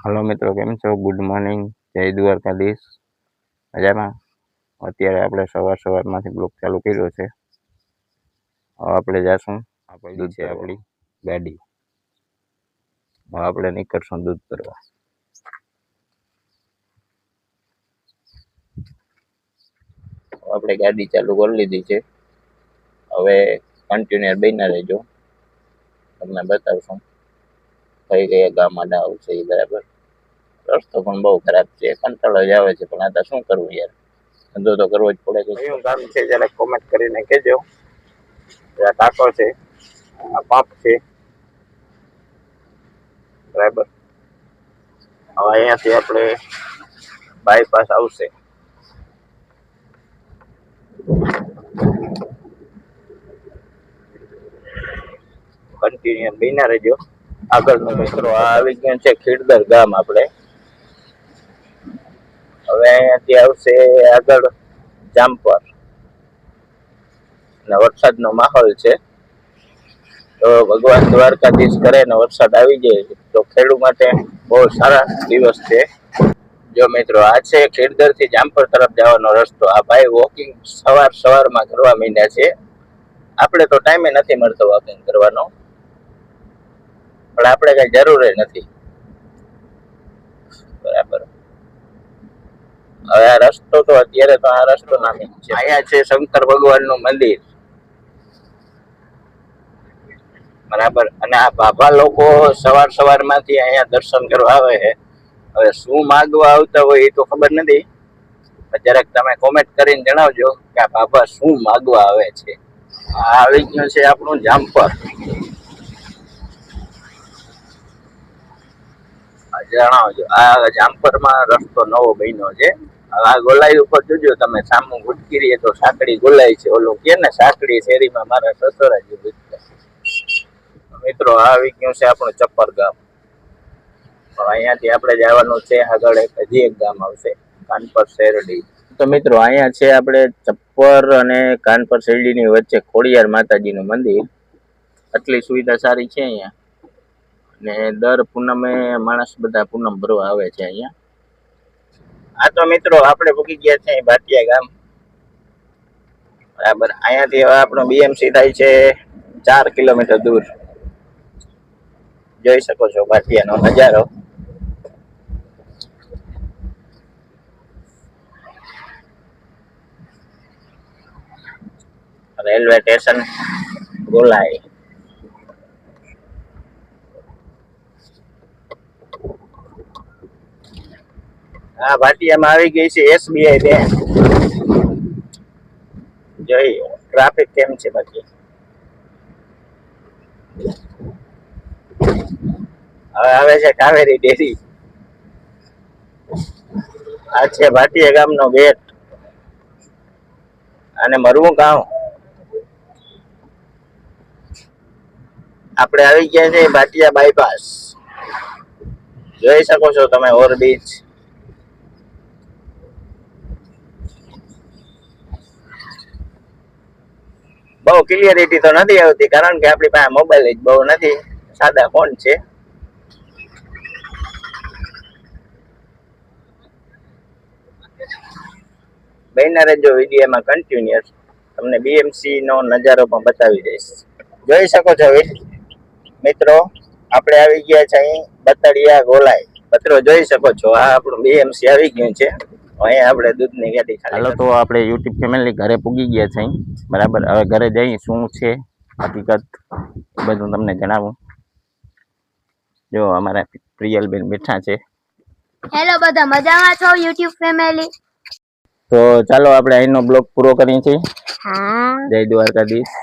Hello મિત્રો, કેમ છો? ગુડ મોર્નિંગ, જય દ્વારકાધીશ. મજામાં? અત્યારે આપણે સવારમાંથી બ્લોગ ચાલુ કર્યો છે. હવે આપણે જાશું દૂધ છે આપણી ગાડી. હવે આપણે નીકળશું દૂધ ભરવા. આપણે ગાડી ચાલુ કરી લીધી છે. હવે કન્ટિન્યુઅર બન્યા રહેજો, તમને બતાવશું કઈ કયા ગામ આડા આવશે એ બરાબર. રસ્તો પણ બહુ ખરાબ છે, કંટાળો જ આવે છે, પણ આ તો શું કરવું યાર, ધંધો તો કરવો જ પડે. કયું ગામ છે જરા કોમેન્ટ કરીને કહેજો. આ ટાંકો છે, આ પંપ છે બરાબર. હવે અહીંયાથી આપણે બાયપાસ આવશે. કન્ટિન્યુ બન્યા રહેજો. આગળનો મિત્રો આ આવી ગયું છે ખીડદર ગામ આપણે. હવે અહીંયાથી આવશે આગળ જામપર, અને વરસાદનો માહોલ છે. તો ભગવાન દ્વારકાધીશ કરે ને વરસાદ આવી જાય તો ખેડૂત માટે બહુ સારા દિવસ છે. જો મિત્રો, આ છે ખીડદર થી જામપર તરફ જવાનો રસ્તો. આ ભાઈ વોકિંગ સવારમાં કરવા માંડ્યા છે. આપણે તો ટાઈમે નથી મળતો વોકિંગ કરવાનો, પણ આપણે કઈ જરૂર નથી બરાબર. હવે આ રસ્તો તો અત્યારે તો આ રસ્તો નામી છે. અહીંયા છે શંકર ભગવાન નું મંદિર બરાબર. અને આ બાબા લોકો સવારમાંથી અહીંયા દર્શન કરવા આવે છે. હવે શું માગવા આવતા હોય એ તો ખબર નથી, જરાક તમે કોમેન્ટ કરીને જણાવજો કે આ બાબા શું માગવા આવે છે. આ આવી ગયું છે આપણું જામપર. જણાવજો, આ જામપરમાં રસ્તો નવો બન્યો છે. આ ગોલાઈ ઉપર જોજો તમે, સામું ગુટકીરીએ તો સાંકડી ગોલાઈ છે. ઓલું કે ને સાંકડી શેરીમાં મારા સસરા જેવું. મિત્રો આ આવી ગયું છે આપણું ચપ્પર ગામ. અહીંયાથી આપણે જવાનું છે આગળ, હજી એક ગામ આવશે કાનપર શેરડી. તો મિત્રો અહીંયા છે આપણે ચપ્પર અને કાનપર શેરડીની વચ્ચે ખોડિયાર માતાજીનું મંદિર. આટલી સુવિધા સારી છે અહીંયા, ને દર પૂનમે માણસ બધા પૂનમ ભરવા આવે છે અહીંયા. આ તો મિત્રો આપણે પૂકી ગયા છે ભાટિયા ગામ બરાબર. અહીંયાથી હવે આપણો બીએમસી થાય છે 4 કિલોમીટર દૂર. જોઈ શકો છો ભાટિયાનો નજારો. રેલવે સ્ટેશન ગોલાઈ. આ ભાટિયામાં આવી ગઈ છે SBI બેંક. જોઈ ટ્રાફિક કેમ છે બાકી. હવે આવે છે કાવેરી ડેરી. આ છે ભાટિયા ગામનો ગેટ. અને મરવું ગામ. આપણે આવી ગયા છે ભાટિયા બાયપાસ. જોઈ શકો છો તમે ઓવરબ્રિજ. બહુ ક્લિયરિટી તો નથી આવતી, કારણ કે આપણી પાસે મોબાઈલ જ બહુ નથી, સાદા ફોન છે. બન્યા રહેજો વિડીયોમાં કન્ટિન્યુઅસ, તમને બીએમસી નો નજારો પણ બતાવી દઈશ. જોઈ શકો છો મિત્રો, આપણે આવી ગયા છે અહીં બતડિયા ગોલાઈ. મિત્રો જોઈ શકો છો આ આપણું બીએમસી આવી ગયું છે. અહીંયા આપણે દૂધની ગાડી ખાલી. હાલો તો આપણે યુટ્યુબ ફેમિલી ઘરે પૂગી ગયા છે અહીં બરાબર. હવે ઘરે જઈ શું છે હકીકત બધું તમને જણાવું. જો અમારા પ્રિયલબેન બેઠા છે. હેલો બધા, મજામાં છો યુટ્યુબ ફેમિલી? તો ચાલો આપણે અહીંનો બ્લોગ પૂરો કરીએ છીએ. હા, જય દ્વારકાધીશ.